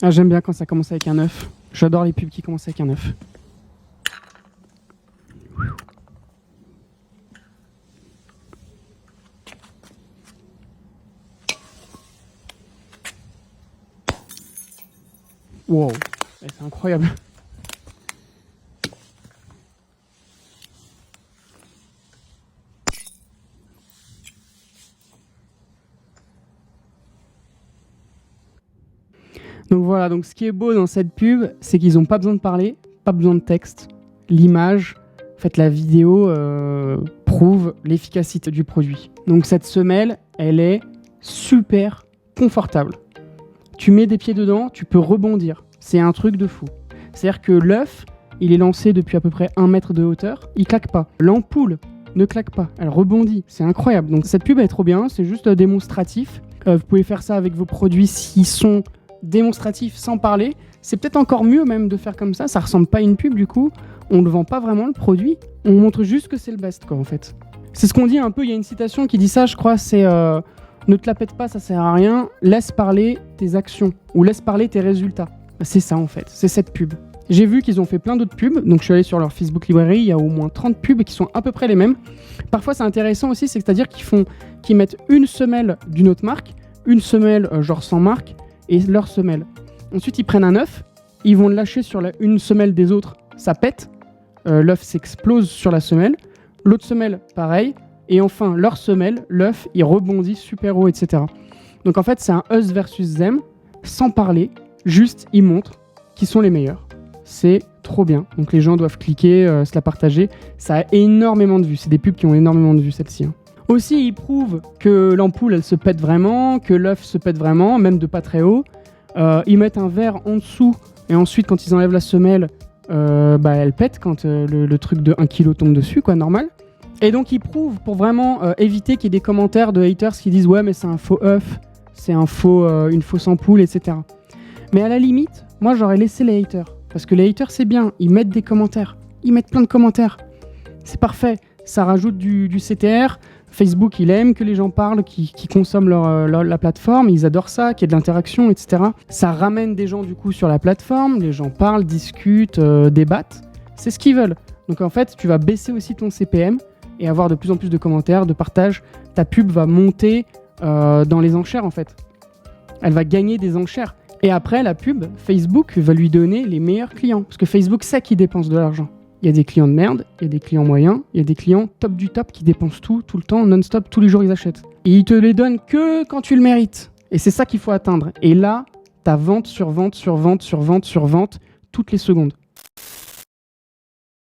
Ah, j'aime bien quand ça commence avec un œuf. J'adore les pubs qui commencent avec un œuf. Wow, c'est incroyable. Donc voilà, donc ce qui est beau dans cette pub, c'est qu'ils n'ont pas besoin de parler, pas besoin de texte. L'image, en fait la vidéo prouve l'efficacité du produit. Donc cette semelle, elle est super confortable. Tu mets des pieds dedans, tu peux rebondir. C'est un truc de fou. C'est-à-dire que l'œuf, il est lancé depuis à peu près 1 mètre de hauteur, il claque pas. L'ampoule ne claque pas, elle rebondit. C'est incroyable. Donc cette pub est trop bien, c'est juste démonstratif. Vous pouvez faire ça avec vos produits s'ils sont démonstratifs sans parler. C'est peut-être encore mieux même de faire comme ça. Ça ressemble pas à une pub du coup. On ne vend pas vraiment le produit. On montre juste que c'est le best quoi en fait. C'est ce qu'on dit un peu. Il y a une citation qui dit ça, je crois, c'est ne te la pète pas, ça sert à rien. Laisse parler tes actions ou laisse parler tes résultats. C'est ça en fait. C'est cette pub. J'ai vu qu'ils ont fait plein d'autres pubs, donc je suis allé sur leur Facebook Librairie, il y a au moins 30 pubs qui sont à peu près les mêmes. Parfois c'est intéressant aussi, c'est-à-dire qu'ils mettent une semelle d'une autre marque, une semelle genre sans marque, et leur semelle. Ensuite ils prennent un œuf, ils vont le lâcher sur une semelle des autres, ça pète, l'œuf s'explose sur la semelle, l'autre semelle pareil, et enfin leur semelle, l'œuf, il rebondit super haut, etc. Donc en fait c'est un us versus them, sans parler, juste ils montrent qui sont les meilleurs. C'est trop bien. Donc les gens doivent cliquer, se la partager. Ça a énormément de vues. C'est des pubs qui ont énormément de vues, celle-ci. Aussi, ils prouvent que l'ampoule, elle se pète vraiment, que l'œuf se pète vraiment, même de pas très haut. Ils mettent un verre en dessous et ensuite, quand ils enlèvent la semelle, elle pète quand le truc de 1 kg tombe dessus, quoi, normal. Et donc, ils prouvent pour vraiment éviter qu'il y ait des commentaires de haters qui disent « Ouais, mais c'est un faux œuf, c'est une fausse ampoule, etc. » Mais à la limite, moi, j'aurais laissé les haters. Parce que les haters, c'est bien, ils mettent des commentaires. Ils mettent plein de commentaires. C'est parfait. Ça rajoute du CTR. Facebook, il aime que les gens parlent, qui consomment la plateforme. Ils adorent ça, qu'il y ait de l'interaction, etc. Ça ramène des gens, du coup, sur la plateforme. Les gens parlent, discutent, débattent. C'est ce qu'ils veulent. Donc, en fait, tu vas baisser aussi ton CPM et avoir de plus en plus de commentaires, de partages. Ta pub va monter dans les enchères, en fait. Elle va gagner des enchères. Et après, la pub, Facebook va lui donner les meilleurs clients. Parce que Facebook sait qu'il dépense de l'argent. Il y a des clients de merde, il y a des clients moyens, il y a des clients top du top qui dépensent tout le temps, non-stop, tous les jours ils achètent. Et ils te les donnent que quand tu le mérites. Et c'est ça qu'il faut atteindre. Et là, t'as vente sur vente sur vente sur vente sur vente toutes les secondes.